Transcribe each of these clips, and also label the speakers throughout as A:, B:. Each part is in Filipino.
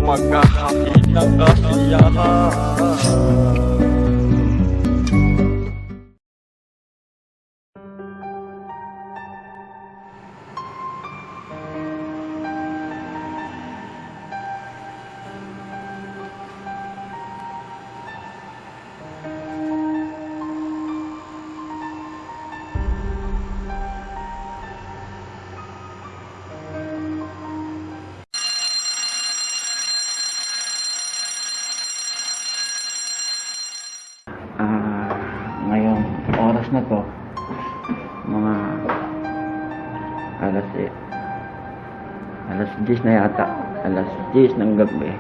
A: maghahatid ng kasiyahan.
B: Ngayong oras na to, mga alas 10 na yata, alas 10 ng gabi,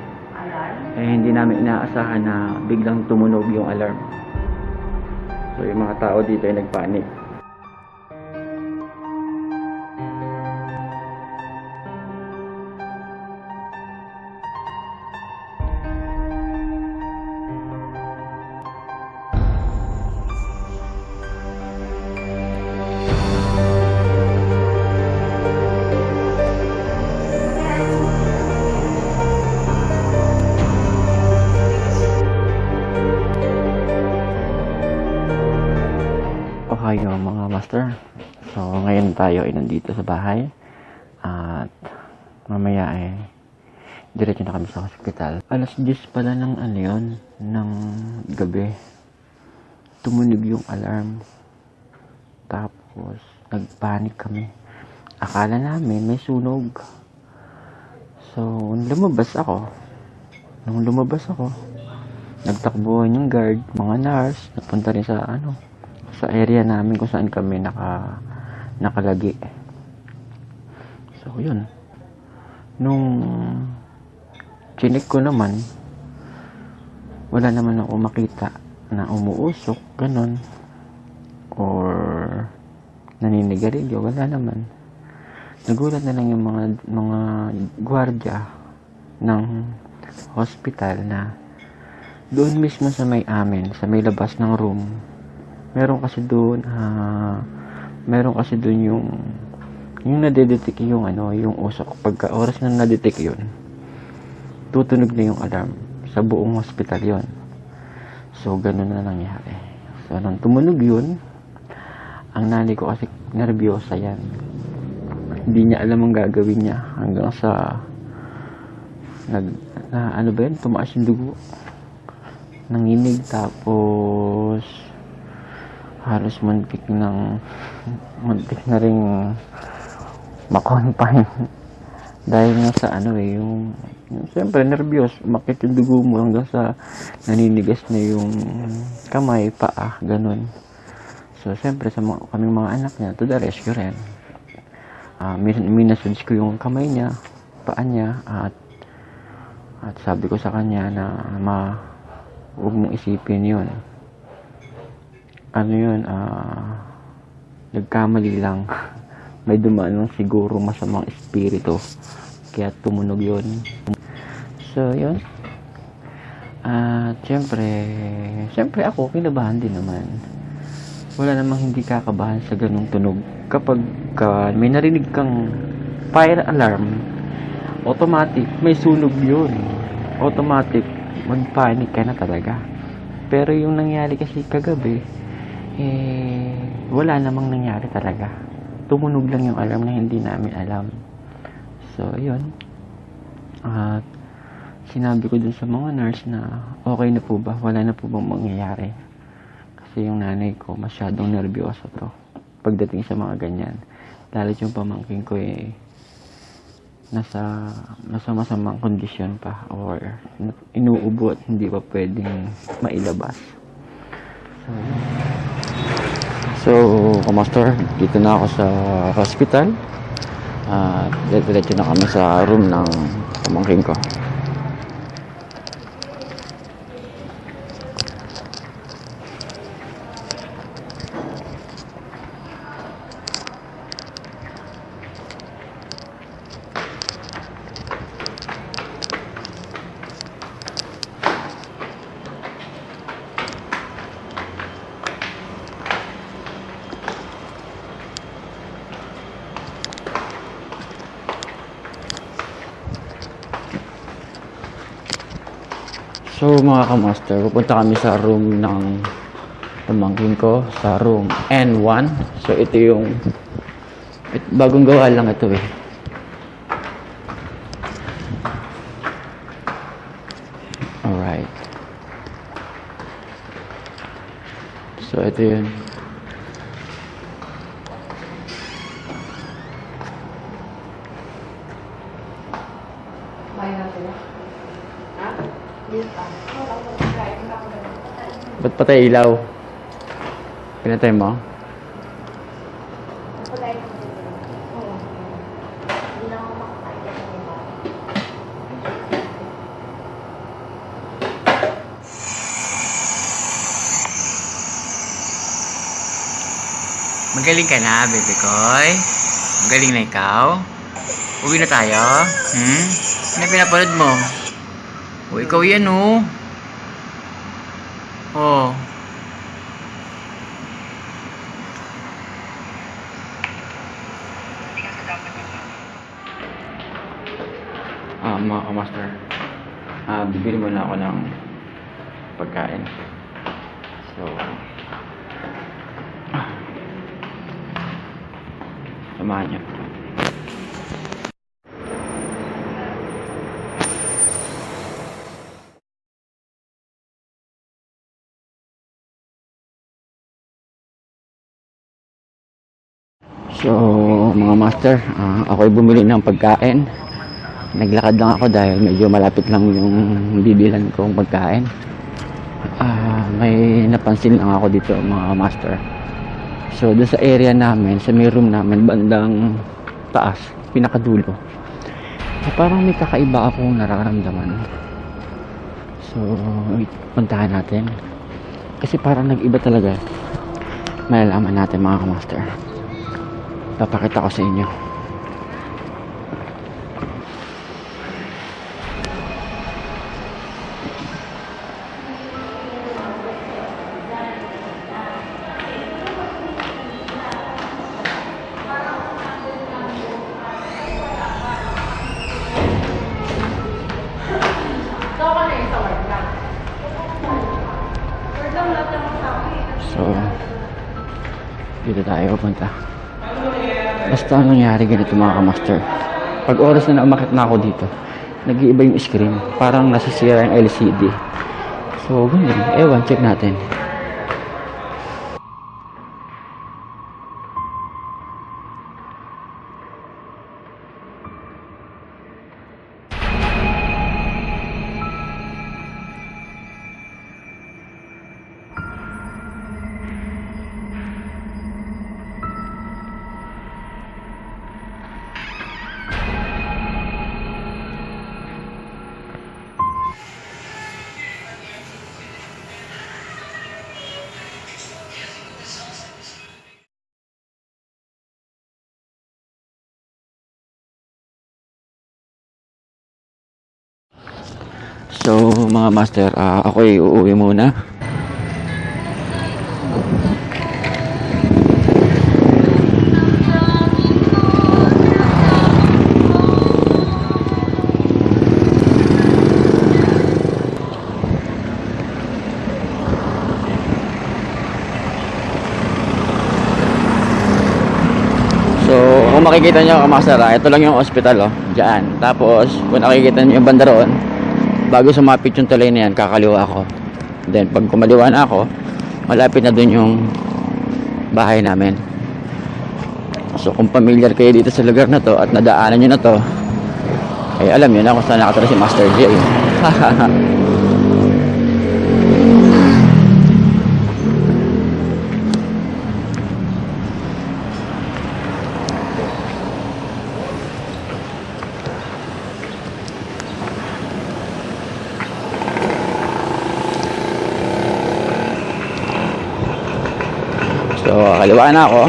B: hindi namin inaasahan na biglang tumunog yung alarm. So yung mga tao dito ay nagpanik. Ohayo mga master. So ngayon tayo ay nandito sa bahay at mamaya ay diretso na kami sa hospital. Alas 10 pala ng ng gabi. Tumunog yung alarm. Tapos nagpanik kami. Akala namin may sunog. So lumabas ako. Nung lumabas ako, nagtakbuhan yung guard, mga nurse, napunta rin sa sa area namin kung saan kami nakalagi. So yun, nung chinik ko naman, wala naman ako makita na umuusok ganon or naninigarilyo, wala naman. Nagulat na lang yung mga gwardiya ng hospital na doon mismo sa may amin, sa may labas ng room, meron kasi doon yung nadedetect yung yung usok. Pagka oras na nadetect yun, tutunog na yung alarm sa buong hospital yon. So ganun na nangyari. So nung tumunog yun, ang nanay ko kasi nervyosa yan, hindi niya alam ang gagawin niya hanggang sa tumaas yung dugo, nanginig, tapos halos muntik na ring makonfine dahil nga sa yung siyempre nervyos, umakit yung dugo mo hanggang sa naninigas na yung kamay, paa, ganun. So siyempre sa kaming mga anak niya, to the rescue rin. Minasage ko yung kamay niya, paa niya, at sabi ko sa kanya na huwag mong isipin yun. Nagkamali lang. May dumaan siguro masamang espiritu, kaya tumunog yun. So yun. Siyempre ako kinabahan din naman. Wala namang hindi kakabahan sa ganung tunog. Kapag may narinig kang fire alarm, automatic may sunog yun. Automatic mag-panic ka na talaga. Pero yung nangyari kasi kagabi, wala namang nangyari talaga. Tumunog lang yung alarm na hindi namin alam. So yun. At sinabi ko dun sa mga nurse na okay na po ba? Wala na po bang mangyayari? Kasi yung nanay ko masyadong nervyoso to pagdating sa mga ganyan. Lalo yung pamangkin ko nasa masamang kondisyon pa or inuubo at hindi pa pwedeng mailabas. So kamaster, dito na ako sa hospital. Diretso na kami sa room ng pamangkin ko. So mga kamaster, pupunta kami sa room ng pamangkin ko, sa room N1. So ito yung bagong gawa lang ito eh. Alright. So ito yun. Ba't patay ilaw? Pinatay mo?
C: Magaling ka na, bebe koy. Magaling na ikaw. Uwi na tayo. Ano pinapanood mo? O, ikaw yan, oh. Oh.
B: Mga kamaster, bibili muna ako ng pagkain. So, samahan niyo. So, mga master, ako'y bumili ng pagkain. Naglakad lang ako dahil medyo malapit lang yung bibilan kong pagkain. May napansin lang ako dito, mga master. So, doon sa area namin, sa may room namin, bandang taas, pinakadulo. Parang may kakaiba akong nararamdaman. So, puntahan natin. Kasi parang nag-iba talaga. Malalaman natin, mga master. Papakita ko sa inyo. So, dito tayo punta. Basta ang nangyari ganito, mga kamaster, pag oras na umakit na ako dito, nag-iiba yung screen, parang nasisira yung LCD. So ganun, ewan, check natin. So mga master, ako'y uuwi muna. So kung makikita nyo, master, ito lang yung hospital, oh, dyan. Tapos kung nakikita nyo yung banda roon, bago sumapit yung tulay na yan, kakaliwa ako. Then pag kumaliwa na ako, malapit na dun yung bahay namin. So kung familiar kayo dito sa lugar na to at nadaanan nyo na to, ay alam nyo na kung saan nakatira si Master J. So, kaliwa na ako.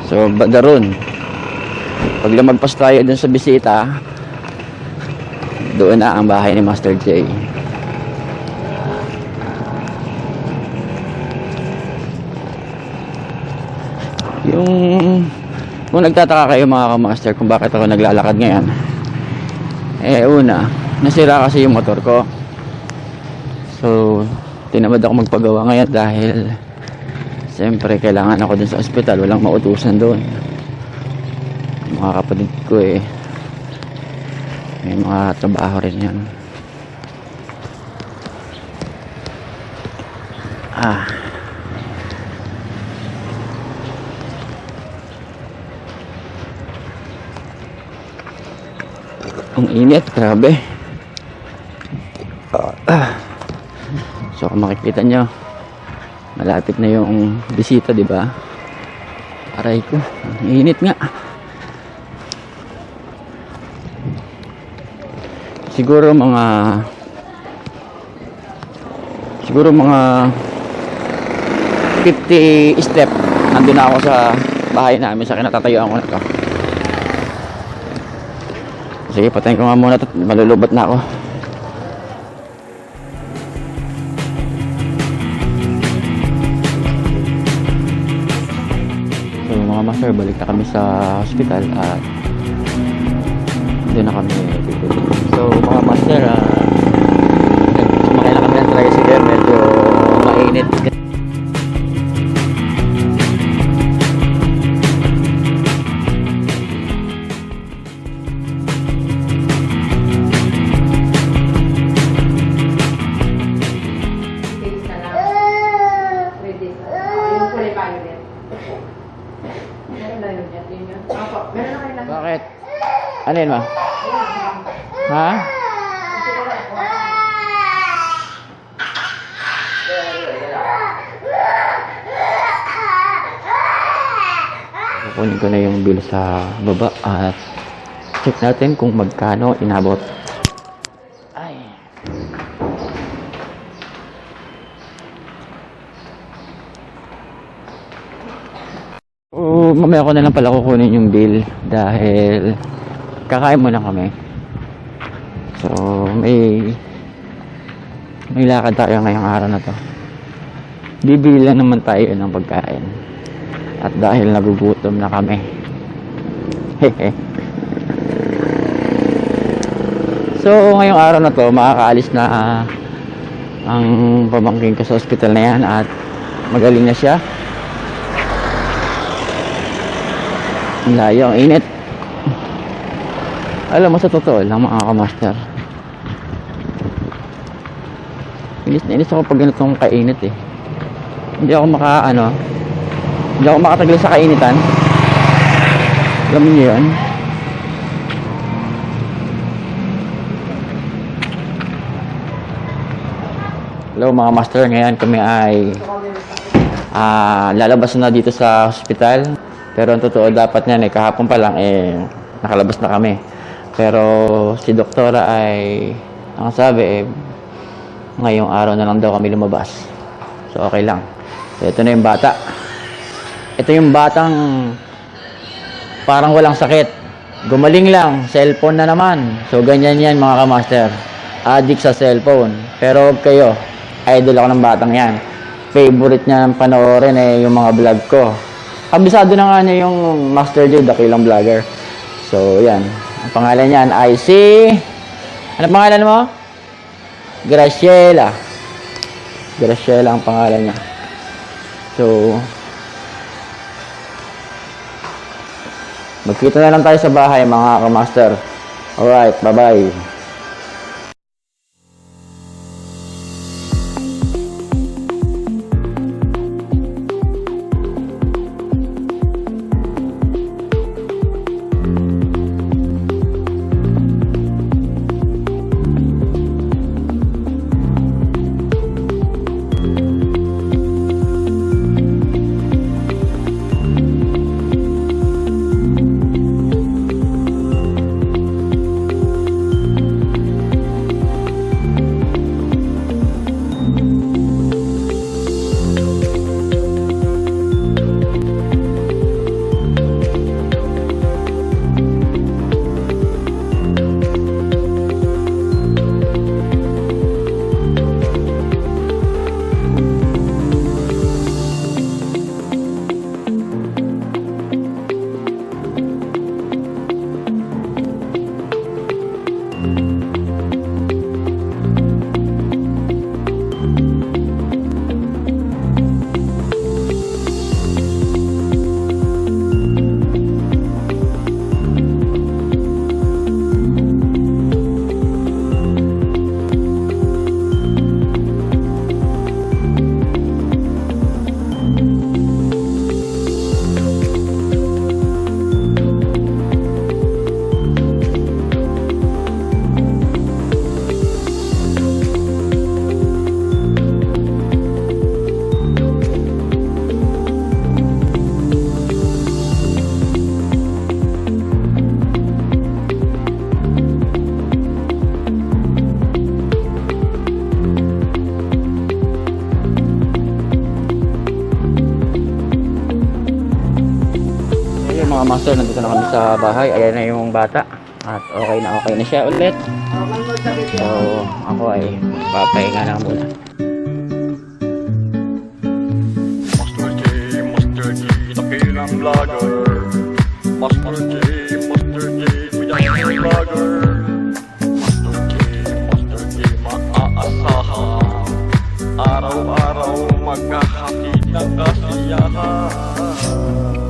B: So, daron. Pag lumagpas tayo dun sa bisita, doon na ang bahay ni Master J. Kung nagtataka kayo, mga kamaster, kung bakit ako naglalakad ngayon, una, nasira kasi yung motor ko. So, tinamad ako magpagawa ngayon dahil siyempre kailangan ako dun sa ospital. Walang mautusan doon. Mga kapatid ko may mga trabaho rin yan. Ang init, grabe. So kung makikita nyo, malapit na yung bisita, di ba? Aray ko, ang init nga. Siguro mga 50 step nandun na ako sa bahay namin, sa kinatatayuan ko na to. Sige, patayin ko nga muna ito, malulubat na ako. So mga master, balik na kami sa hospital at doon na kami tutulog. So mga master, sumakay na kami ng tricycle, medyo mainit. Bakit? Ano yun, ma? Ha? Kukunin ko na yung bill sa baba at check natin kung magkano inabot. Ay. Mamaya ko na lang pala kukunin yung bill dahil kakain muna kami. So may lakad tayo ngayong araw na to. Bibili lang naman tayo ng pagkain at dahil nagugutom na kami. So ngayong araw na to makakaalis na ang pamangkin ko sa ospital na yan at magaling na siya. Ang layo, ang init. Alam mo, sa totoo lang mga kamaster, inis na inis ako pag ganitong kainit eh. Hindi ako makatagil sa kainitan. Alam niyo yun? Hello mga master, ngayon kami ay lalabas na dito sa hospital. Pero ang totoo dapat niyan kahapon pa lang nakalabas na kami. Pero si doktora ay ang sabi ngayong araw na lang daw kami lumabas. So okay lang. So ito na yung bata. Ito yung batang parang walang sakit. Gumaling lang, cellphone na naman. So ganyan yan mga kamaster. Addict sa cellphone. Pero kayo, idol ako ng batang yan. Favorite niya ng panoorin yung mga vlog ko. Kabisado na nga niya yung Master J, dakilang vlogger. So, yan. Ang pangalan niyan ay si... Ano pangalan mo? Graciela. Graciela ang pangalan niya. So, magkita na lang tayo sa bahay, mga kamaster. Alright, bye-bye. Master, nandito na kami sa bahay. Ayan na yung bata. At okay na siya ulit. So, ako ay papahinga na muna.
A: Master J, dakilang vlogger. Master J, bigyan vlogger. Master J, maaasahan. Araw-araw maghahatid ng kasiyahan.